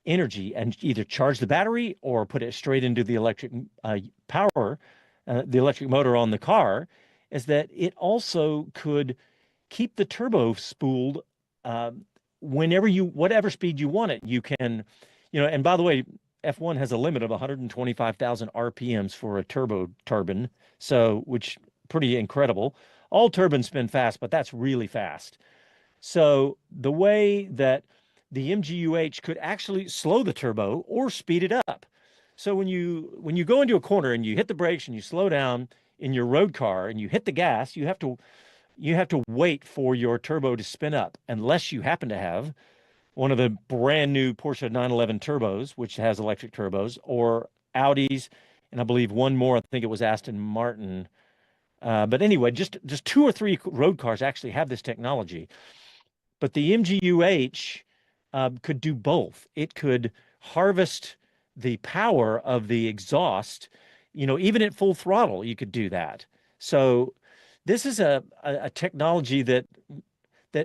Speaker 1: energy and either charge the battery or put it straight into the electric power, the electric motor on the car, is that it also could keep the turbo spooled whatever speed you want it. You can, and by the way, F1 has a limit of 125,000 RPMs for a turbo turbine, which pretty incredible. All turbines spin fast, but that's really fast. So the way that the MGU-H could actually slow the turbo or speed it up. So when you go into a corner and you hit the brakes and you slow down in your road car and you hit the gas, you have to wait for your turbo to spin up, unless you happen to have one of the brand new Porsche 911 turbos, which has electric turbos, or Audis, and I believe one more, I think it was Aston Martin. But anyway, just 2 or 3 road cars actually have this technology. But the MGU-H could do both. It could harvest the power of the exhaust, even at full throttle, you could do that. So this is a technology that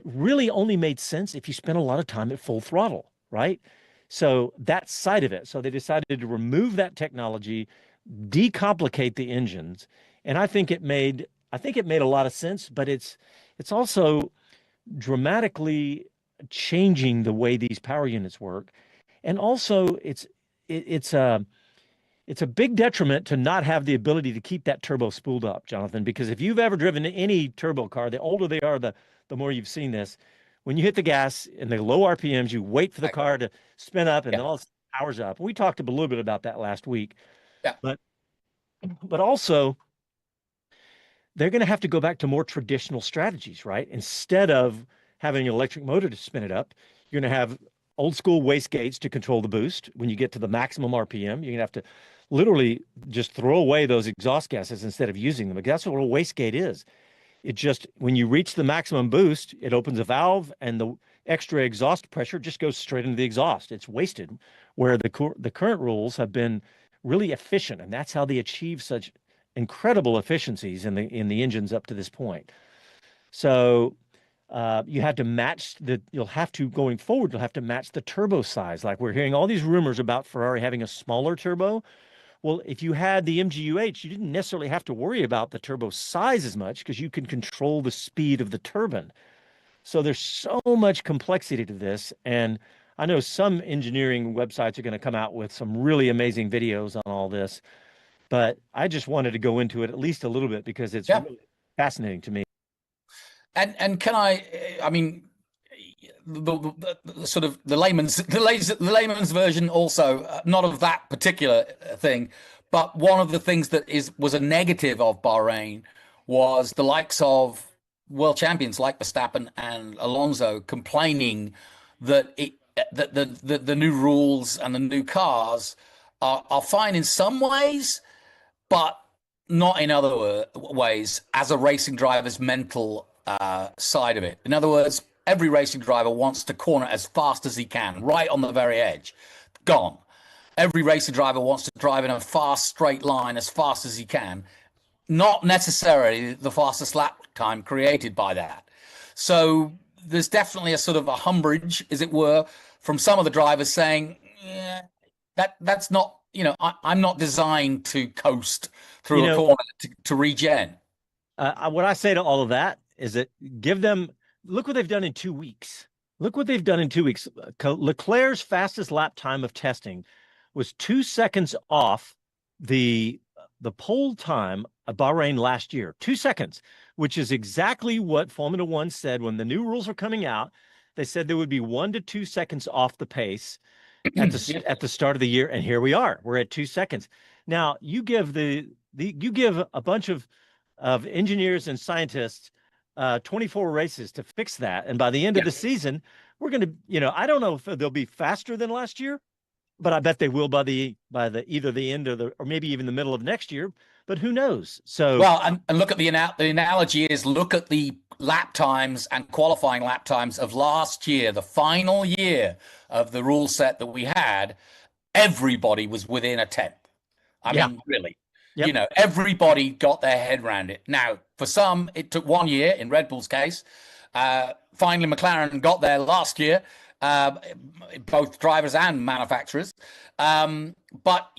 Speaker 1: really only made sense if you spent a lot of time at full throttle, right? So that side of it. So they decided to remove that technology, decomplicate the engines, and I think it made a lot of sense. But it's also dramatically changing the way these power units work, and also it's a big detriment to not have the ability to keep that turbo spooled up, Jonathan, because if you've ever driven any turbo car, the older they are, the more you've seen this. When you hit the gas and the low RPMs, you wait for the car to spin up and all powers up. We talked a little bit about that last week.
Speaker 2: Yeah.
Speaker 1: But also they're going to have to go back to more traditional strategies, right? Instead of having an electric motor to spin it up, you're going to have old school wastegates to control the boost. When you get to the maximum RPM, you're going to have to literally just throw away those exhaust gases instead of using them. Because that's what a wastegate is. It just, when you reach the maximum boost, it opens a valve and the extra exhaust pressure just goes straight into the exhaust. It's wasted, where the current rules have been really efficient. And that's how they achieve such incredible efficiencies in the engines up to this point. So you have to match going forward, you'll have to match the turbo size. Like we're hearing all these rumors about Ferrari having a smaller turbo. Well, if you had the MGU-H, you didn't necessarily have to worry about the turbo size as much, because you can control the speed of the turbine. So there's so much complexity to this. And I know some engineering websites are going to come out with some really amazing videos on all this, but I just wanted to go into it at least a little bit because it's really fascinating to me.
Speaker 2: And can I mean, the sort of the layman's version also, not of that particular thing, but one of the things that was a negative of Bahrain was the likes of world champions like Verstappen and Alonso complaining that the new rules and the new cars are fine in some ways, but not in other ways, as a racing driver's mental side of it. In other words, every racing driver wants to corner as fast as he can, right on the very edge. Gone. Every racing driver wants to drive in a fast straight line as fast as he can. Not necessarily the fastest lap time created by that. So there's definitely a sort of a umbrage, as it were, from some of the drivers saying, yeah, that's not, I'm not designed to coast through a corner to regen.
Speaker 1: What I say to all of that is that look what they've done in 2 weeks. Look what they've done in 2 weeks. Leclerc's fastest lap time of testing was 2 seconds off the pole time of Bahrain last year. 2 seconds, which is exactly what Formula One said when the new rules were coming out. They said there would be 1 to 2 seconds off the pace at the start of the year, and here we are. We're at 2 seconds. Now you give you give a bunch of engineers and scientists 24 races to fix that, and by the end of the season, we're going to, I don't know if they'll be faster than last year, but I bet they will by either the end of or maybe even the middle of next year. But who knows? So
Speaker 2: well, and look at the analogy is look at the lap times and qualifying lap times of last year, the final year of the rule set that we had. Everybody was within a tenth. I mean, really, everybody got their head around it. Now, for some, it took 1 year. In Red Bull's case, finally McLaren got there last year. Both drivers and manufacturers. But,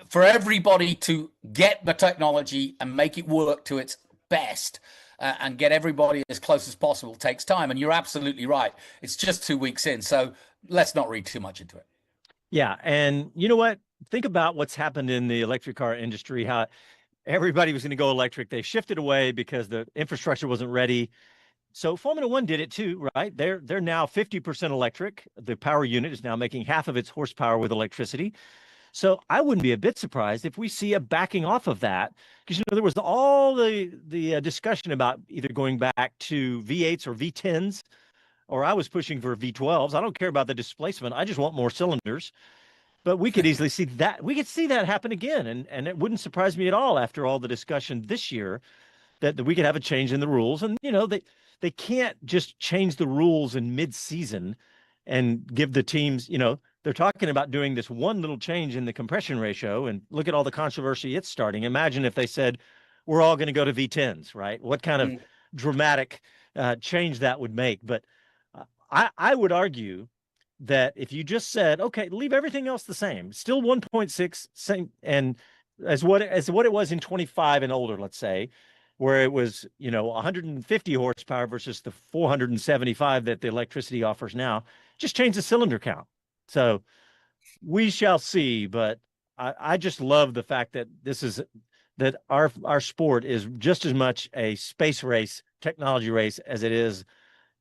Speaker 2: for everybody to get the technology and make it work to its best and get everybody as close as possible takes time. And you're absolutely right. It's just 2 weeks in. So let's not read too much into it.
Speaker 1: Yeah. And you know what? Think about what's happened in the electric car industry, how everybody was going to go electric. They shifted away because the infrastructure wasn't ready. So Formula One did it too, right? They're now 50% electric. The power unit is now making half of its horsepower with electricity. So I wouldn't be a bit surprised if we see a backing off of that, because there was all the discussion about either going back to V8s or V10s, or I was pushing for V12s. I don't care about the displacement. I just want more cylinders. But we could easily see that. We could see that happen again, and it wouldn't surprise me at all after all the discussion this year that we could have a change in the rules. And they can't just change the rules in mid-season and give the teams, they're talking about doing this one little change in the compression ratio, and look at all the controversy it's starting. Imagine if they said, we're all going to go to V10s, right? What kind of dramatic change that would make. But I would argue that if you just said, okay, leave everything else the same, still 1.6, same, and as what it was in 25 and older, let's say, where it was, 150 horsepower versus the 475 that the electricity offers now, just change the cylinder count. So we shall see, but I just love the fact that that our sport is just as much a space race, technology race, as it is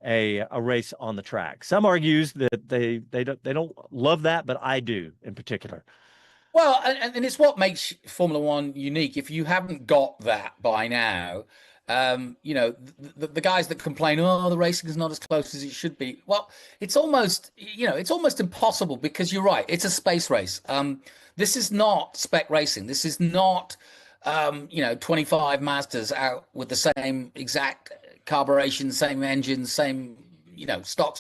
Speaker 1: a race on the track. Some argues that they don't love that, but I do in particular.
Speaker 2: Well, and it's what makes Formula One unique. If you haven't got that by now, the guys that complain, oh, the racing is not as close as it should be. Well, it's almost impossible, because you're right. It's a space race. This is not spec racing. This is not, 25 Mazdas out with the same exact carburation, same engine, same, stock.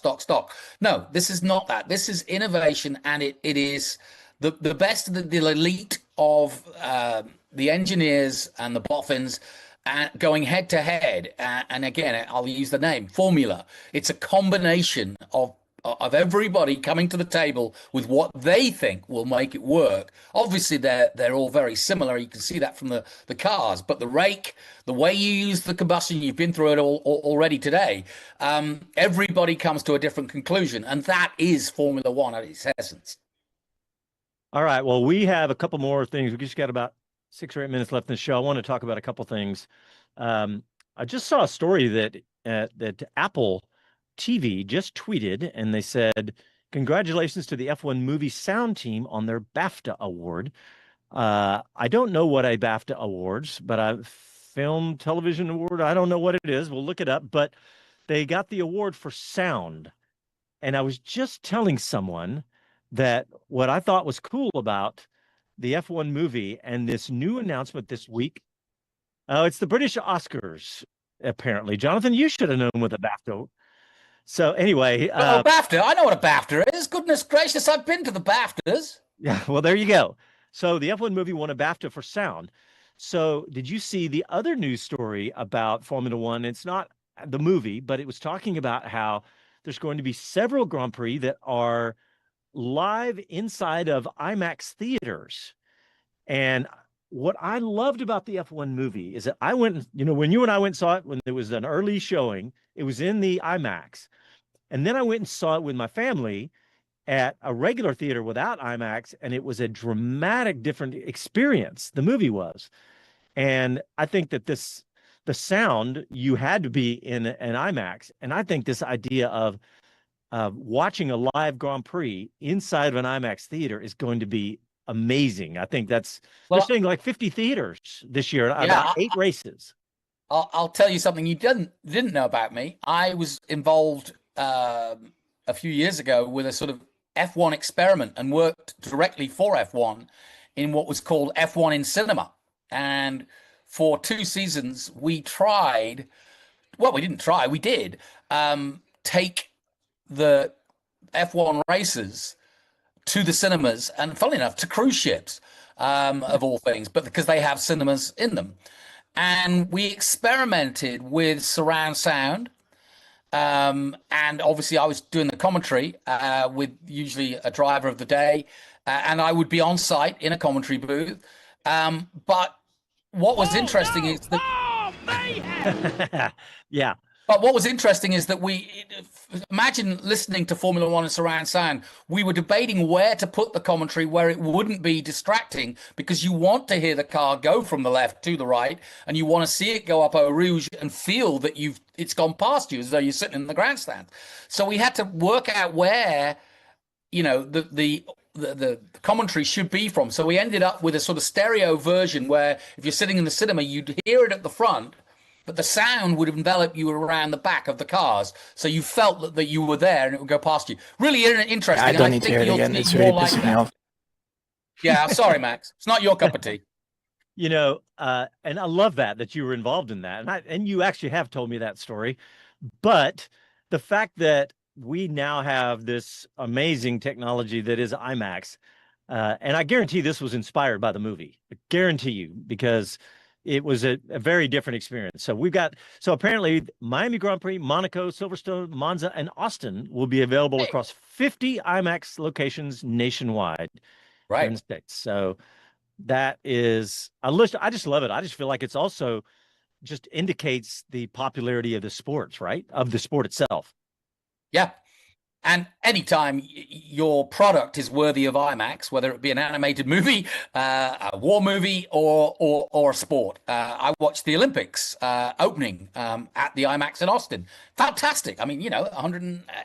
Speaker 2: No, this is not that. This is innovation, and it is the best of the elite of the engineers and the boffins going head to head. And again, I'll use the name Formula. It's a combination of everybody coming to the table with what they think will make it work. Obviously, they're all very similar. You can see that from the cars, but the rake, the way you use the combustion, you've been through it all already today. Everybody comes to a different conclusion, and that is Formula One at its essence.
Speaker 1: All right. Well, we have a couple more things. We just got about 6 or 8 minutes left in the show. I want to talk about a couple things. I just saw a story that Apple TV just tweeted, and they said, congratulations to the F1 movie sound team on their BAFTA award. I don't know what a BAFTA awards, but a film television award, I don't know what it is. We'll look it up, but they got the award for sound. And I was just telling someone that what I thought was cool about the F1 movie and this new announcement this week, it's the British Oscars. apparently. Jonathan, you should have known what a BAFTA. So anyway,
Speaker 2: BAFTA. I know what a BAFTA is. Goodness gracious, I've been to the BAFTAs.
Speaker 1: Yeah, well, there you go. So the F1 movie won a BAFTA for sound. So did you see the other news story about Formula One? It's not the movie, but it was talking about how there's going to be several Grand Prix that are live inside of IMAX theaters. And what I loved about the F1 movie is that I went, when you and I went and saw it, when there was an early showing, it was in the IMAX. And then I went and saw it with my family at a regular theater without IMAX, and it was a dramatic, different experience. The movie was. And I think that the sound, you had to be in an IMAX. And I think this idea of watching a live Grand Prix inside of an IMAX theater is going to be amazing. I think they're saying like 50 theaters this year, about 8 races.
Speaker 2: I'll tell you something you didn't know about me. I was involved a few years ago with a sort of F1 experiment and worked directly for F1 in what was called F1 in cinema. And for 2 seasons, we did take the F1 races to the cinemas, and funnily enough, to cruise ships, of all things, but because they have cinemas in them. And we experimented with surround sound. And obviously I was doing the commentary with usually a driver of the day, and I would be on site in a commentary booth. But what was interesting is that
Speaker 1: yeah.
Speaker 2: But what was interesting is that imagine listening to Formula One and surround sound. We were debating where to put the commentary where it wouldn't be distracting, because you want to hear the car go from the left to the right, and you want to see it go up Eau Rouge and feel that it's gone past you as though you're sitting in the grandstand. So we had to work out where, the commentary should be from. So we ended up with a sort of stereo version where if you're sitting in the cinema, you'd hear it at the front, but the sound would envelop you around the back of the cars, so you felt that you were there and it would go past you. Really interesting.
Speaker 6: I don't need to hear it again. It's really pissing me off.
Speaker 2: Yeah, sorry, Max. It's not your cup of tea.
Speaker 1: And I love that you were involved in that. And you actually have told me that story. But the fact that we now have this amazing technology that is IMAX, and I guarantee this was inspired by the movie. I guarantee you, because it was a very different experience. So apparently Miami Grand Prix, Monaco, Silverstone, Monza, and Austin will be available across 50 IMAX locations nationwide.
Speaker 2: Right.
Speaker 1: In the States. So that is a list. I just love it. I just feel like it's also just indicates the popularity of the sports, right? Of the sport itself.
Speaker 2: Yeah. And anytime your product is worthy of IMAX, whether it be an animated movie, a war movie, or a sport. I watched the Olympics opening at the IMAX in Austin. Fantastic. I mean,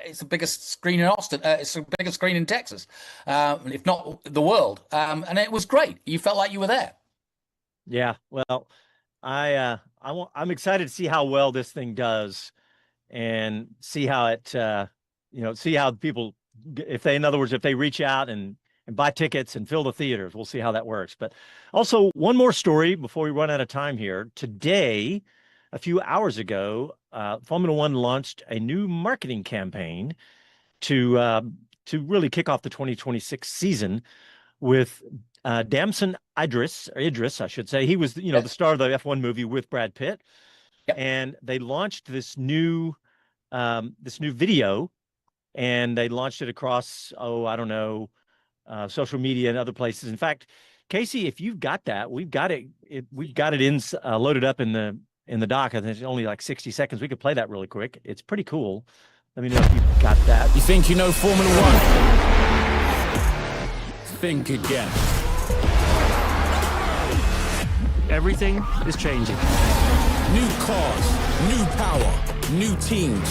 Speaker 2: it's the biggest screen in Austin. It's the biggest screen in Texas, if not the world. And it was great. You felt like you were there.
Speaker 1: Yeah. Well, I'm excited to see how well this thing does, and see how it. See how people, if they reach out and buy tickets and fill the theaters, we'll see how that works. But also, one more story before we run out of time here. Today, a few hours ago, Formula One launched a new marketing campaign to really kick off the 2026 season with Damson Idris, I should say. He was, the star of the F1 movie with Brad Pitt.
Speaker 2: Yep.
Speaker 1: And they launched this new video. And they launched it across, social media and other places. In fact, Casey, if you've got that, we've got it loaded up in the dock. I think it's only like 60 seconds. We could play that really quick. It's pretty cool. Let me know if you've got that.
Speaker 7: You think you know Formula One? Think again.
Speaker 8: Everything is changing.
Speaker 7: New cars, new power, new teams.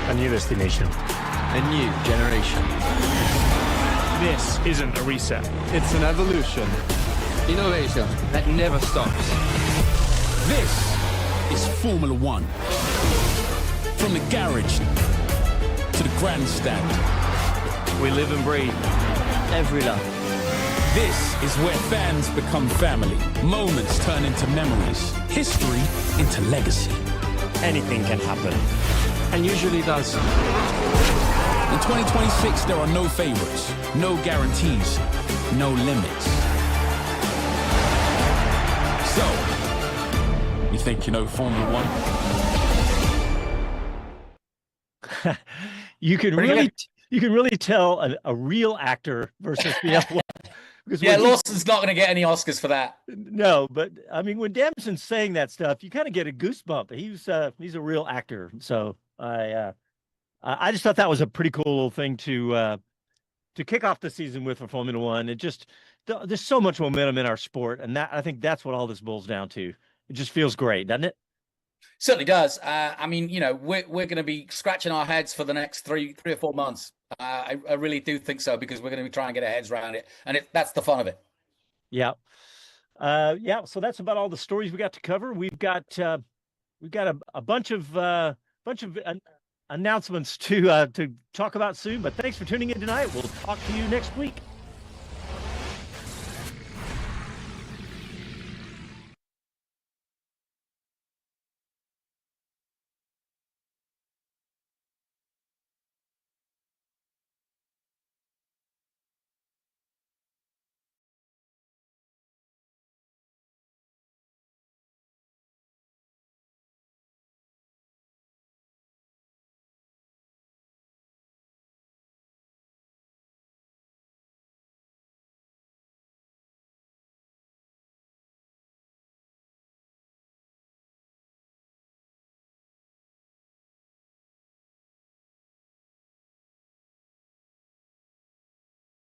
Speaker 8: A new destination.
Speaker 9: A new generation.
Speaker 8: This isn't a reset.
Speaker 9: It's an evolution. Innovation that never stops.
Speaker 7: This is Formula One. From the garage to the grandstand.
Speaker 8: We live and breathe
Speaker 9: Every lap.
Speaker 7: This is where fans become family. Moments turn into memories. History into legacy.
Speaker 8: Anything can happen. And usually does.
Speaker 7: In 2026, there are no favorites, no guarantees, no limits. So, you think you know Formula One?
Speaker 1: You can really tell a real actor versus the F1.
Speaker 2: Yeah, Lawson's not going to get any Oscars for that.
Speaker 1: No, but I mean, when Damson's saying that stuff, you kind of get a goosebump. He's a real actor. So I just thought that was a pretty cool little thing to kick off the season with for Formula One. There's so much momentum in our sport, and I think that's what all this boils down to. It just feels great, doesn't it?
Speaker 2: Certainly does. I mean, we're going to be scratching our heads for the next three or 4 months. I really do think so, because we're going to be trying to get our heads around it, and that's the fun of it.
Speaker 1: Yeah. So that's about all the stories we got to cover. We've got a bunch of announcements to talk about soon. But thanks for tuning in tonight. We'll talk to you next week.